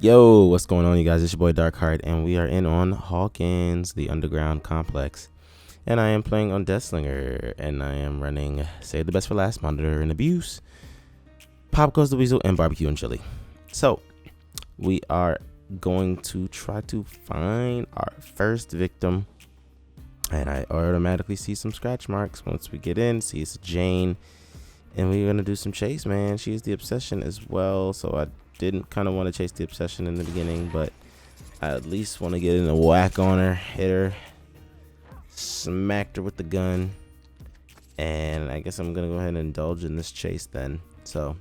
Yo, what's going on, you guys? It's your boy Darkheart, and we are in on Hawkins, the underground complex. And I am playing on Deathslinger, and I am running Save the Best for Last, Monitor and Abuse, Pop Goes the Weasel, and Barbecue and Chili. So, we are going to try to find our first victim. And I automatically see some scratch marks. Once we get in, see it's Jane. And we're going to do some chase, man. She's the obsession as well, so I didn't kind of want to chase the obsession in the beginning, but I at least want to get in a whack on her, hit her, smacked her with the gun, and I guess I'm gonna go ahead and indulge in this chase then. So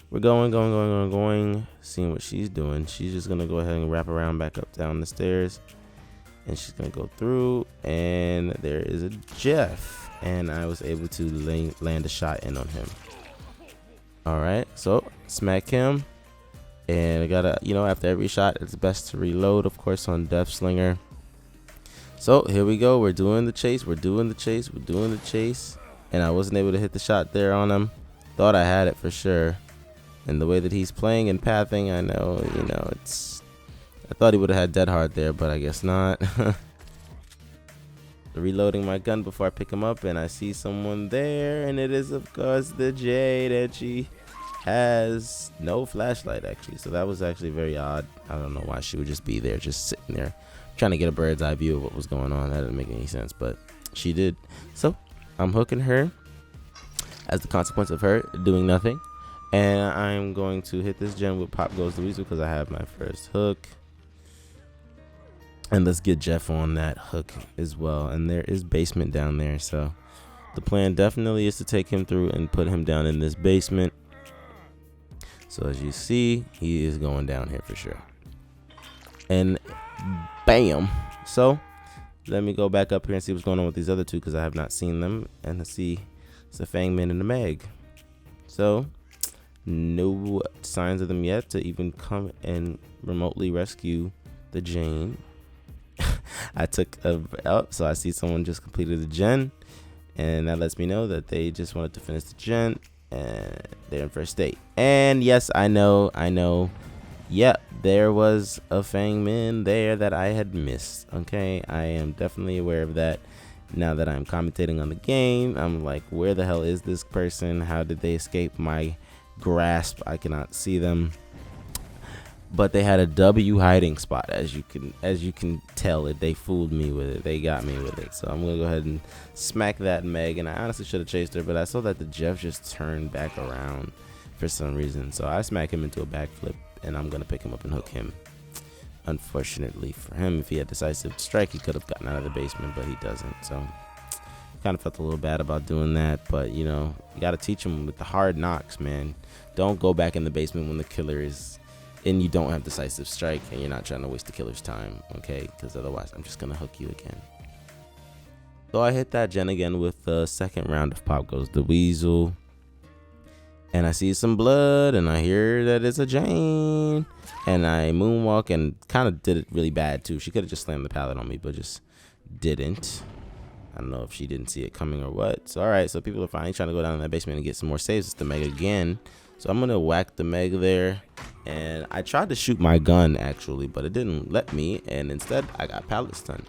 we're going, seeing what she's doing. She's just gonna go ahead and wrap around back up down the stairs, and she's gonna go through, and there is a Jeff, and I was able to land a shot in on him. All right, so smack him. And I gotta, after every shot, it's best to reload, of course, on Deathslinger. So here we go. We're doing the chase. And I wasn't able to hit the shot there on him. Thought I had it for sure. And the way that he's playing and pathing, I know, I thought he would have had dead hard there, but I guess not. Reloading my gun before I pick him up, and I see someone there, and it is, of course, the Jade, and she has no flashlight, actually, so that was actually very odd. I don't know why she would just be there, just sitting there trying to get a bird's eye view of what was going on. That didn't make any sense, but she did. So I'm hooking her as the consequence of her doing nothing, and I'm going to hit this gen with Pop Goes the Weasel because I have my first hook. And let's get Jeff on that hook as well. And there is basement down there, so the plan definitely is to take him through and put him down in this basement. So as you see, he is going down here for sure. And bam. So let me go back up here and see what's going on with these other two, because I have not seen them. And let's see, it's a Fangman and a Meg. So no signs of them yet to even come and remotely rescue the Jane. I took so I see someone just completed the gen, and that lets me know that they just wanted to finish the gen. And they're in first state. And yes, I know. Yep, there was a Fangman there that I had missed. Okay, I am definitely aware of that. Now that I'm commentating on the game, I'm like, where the hell is this person? How did they escape my grasp? I cannot see them. But they had a W hiding spot, as you can tell it. They fooled me with it. They got me with it. So I'm gonna go ahead and smack that Meg. And I honestly should have chased her, but I saw that the Jeff just turned back around for some reason. So I smack him into a backflip, and I'm gonna pick him up and hook him. Unfortunately for him, if he had decisive strike, he could have gotten out of the basement, but he doesn't. So kind of felt a little bad about doing that, but you gotta teach him with the hard knocks, man. Don't go back in the basement when the killer is. And you don't have decisive strike, and you're not trying to waste the killer's time, okay? Because otherwise, I'm just going to hook you again. So I hit that gen again with the second round of Pop Goes the Weasel. And I see some blood, and I hear that it's a Jane. And I moonwalk and kind of did it really bad, too. She could have just slammed the pallet on me, but just didn't. I don't know if she didn't see it coming or what. So, all right, so people are finally trying to go down in that basement and get some more saves. It's the Meg again. So I'm going to whack the Meg there. And I tried to shoot my gun, actually, but it didn't let me. And instead, I got pallet stunned.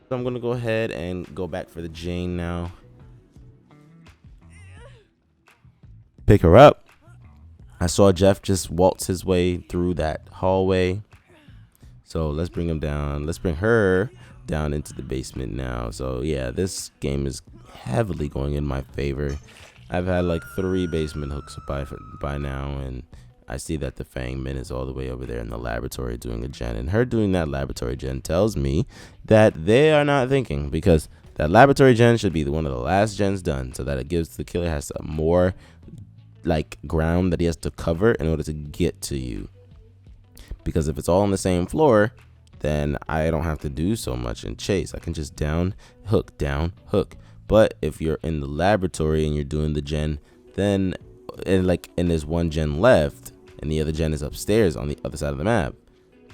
So I'm going to go ahead and go back for the Jane now. Pick her up. I saw Jeff just waltz his way through that hallway. So let's bring him down. Let's bring her down into the basement now. So, yeah, this game is heavily going in my favor. I've had like 3 basement hooks by now, and I see that the Fangman is all the way over there in the laboratory doing a gen. And her doing that laboratory gen tells me that they are not thinking, because that laboratory gen should be one of the last gens done, so that it gives the killer has more like ground that he has to cover in order to get to you. Because if it's all on the same floor, then I don't have to do so much in chase. I can just down, hook. But if you're in the laboratory and you're doing the gen, then and there's one gen left and the other gen is upstairs on the other side of the map,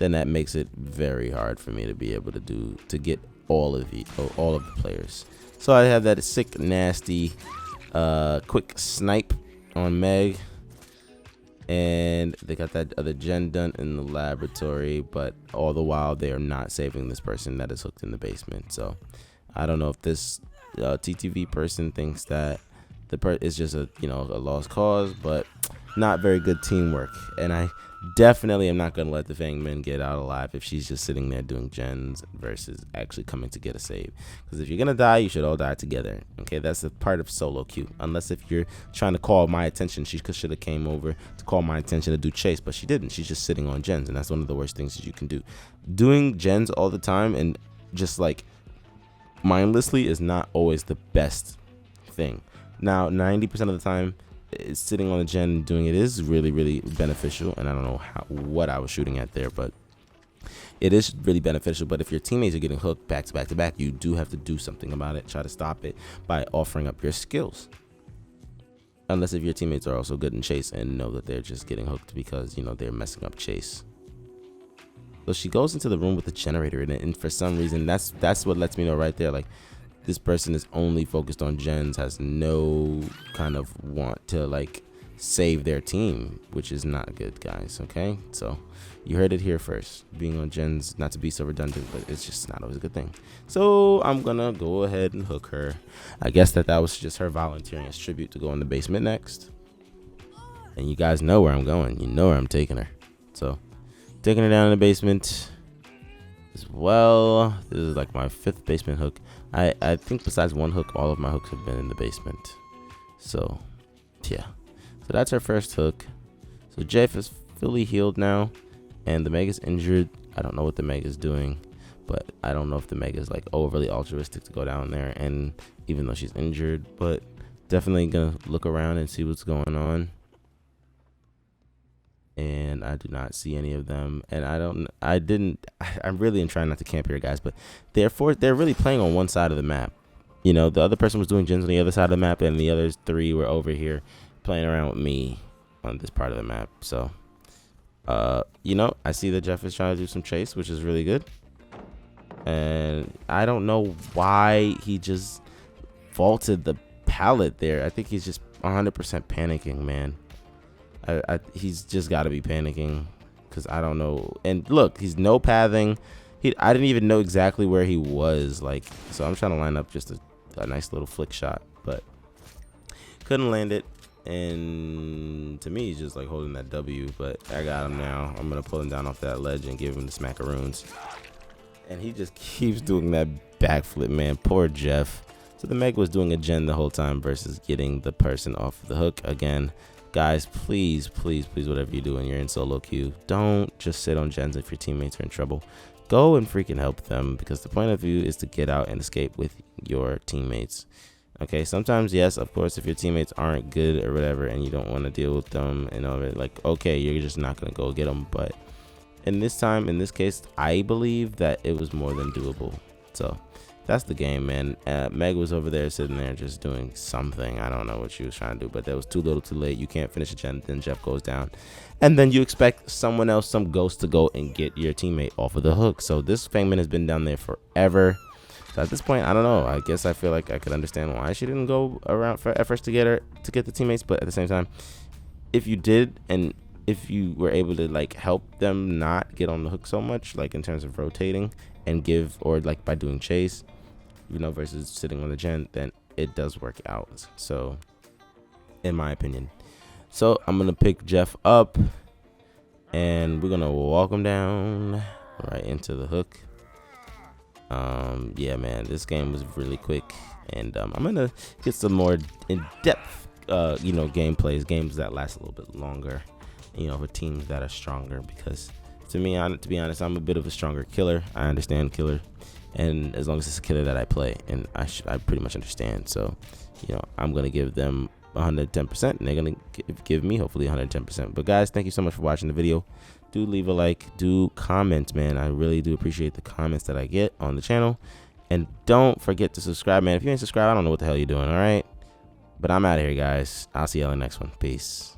then that makes it very hard for me to be able to get all of the players. So I have that sick, nasty, quick snipe on Meg. And they got that other gen done in the laboratory, but all the while they are not saving this person that is hooked in the basement. So I don't know if this TTV person thinks that is just a a lost cause, but not very good teamwork. And I definitely am not gonna let the Fangman get out alive if she's just sitting there doing gens versus actually coming to get a save. Because if you're gonna die, you should all die together. Okay, that's a part of solo queue. Unless if you're trying to call my attention, she should have came over to call my attention to do chase, but she didn't. She's just sitting on gens, and that's one of the worst things that you can do. Doing gens all the time and just like mindlessly is not always the best thing. Now, 90% of the time, sitting on the gen and doing it is really, really beneficial. And I don't know what I was shooting at there, but it is really beneficial. But if your teammates are getting hooked back to back to back, you do have to do something about it. Try to stop it by offering up your skills. Unless if your teammates are also good in chase and know that they're just getting hooked because, they're messing up chase. So she goes into the room with the generator in it, and for some reason, that's what lets me know right there, like, this person is only focused on gens, has no kind of want to like save their team, which is not good, guys. Okay, so you heard it here first. Being on gens, not to be so redundant, but it's just not always a good thing. So I'm gonna go ahead and hook her. I guess that was just her volunteering as tribute to go in the basement next. And you guys know where I'm going. You know where I'm taking her. So taking her down in the basement as well. This is like my 5th basement hook. I think besides one hook, all of my hooks have been in the basement. So yeah, so that's our first hook. So Jeff is fully healed now, and the Mega's injured. I don't know what the Mega's doing, but I don't know if the Mega's like overly altruistic to go down there, and even though she's injured, but definitely gonna look around and see what's going on. And I do not see any of them, and I'm really trying not to camp here, guys, but they're really playing on one side of the map. The other person was doing gens on the other side of the map, and the other 3 were over here playing around with me on this part of the map. So I see that Jeff is trying to do some chase, which is really good, and I don't know why he just vaulted the pallet there. I think he's just 100% panicking, man. He's just got to be panicking, because I don't know. And look, he's no pathing. I didn't even know exactly where he was. Like, so I'm trying to line up just a nice little flick shot, but couldn't land it. And to me, he's just like holding that W. But I got him now. I'm gonna pull him down off that ledge and give him the smackaroons. And he just keeps doing that backflip, man. Poor Jeff. So the Meg was doing a gen the whole time versus getting the person off the hook again. Guys, please, please, please, whatever you do when you're in solo queue, don't just sit on gens if your teammates are in trouble. Go and freaking help them, because the point of view is to get out and escape with your teammates. Okay, sometimes, yes, of course, if your teammates aren't good or whatever and you don't want to deal with them and all of it, like, okay, you're just not going to go get them. But in this case, I believe that it was more than doable. So that's the game, man. Meg was over there sitting there just doing something. I don't know what she was trying to do, but that was too little too late. You can't finish a gen, then Jeff goes down. And then you expect someone else, some ghost, to go and get your teammate off of the hook. So this Fangman has been down there forever. So at this point, I don't know. I guess I feel like I could understand why she didn't go around for efforts to get the teammates. But at the same time, if you did, and if you were able to like help them not get on the hook so much, like in terms of rotating and give, or like by doing chase, versus sitting on the gen, then it does work out. So in my opinion. So I'm gonna pick Jeff up, and we're gonna walk him down right into the hook. Yeah, man, this game was really quick, and I'm gonna get some more in-depth games that last a little bit longer, for teams that are stronger, because to be honest, I'm a bit of a stronger killer. I understand killer, and as long as it's a killer that I play, and I pretty much understand. So I'm gonna give them 110%, and they're gonna give me hopefully 110%. But guys, thank you so much for watching the video. Do leave a like, do comment, man. I really do appreciate the comments that I get on the channel. And don't forget to subscribe, man. If you ain't subscribed, I don't know what the hell you're doing, all right? But I'm out of here, guys. I'll see y'all in the next one. Peace.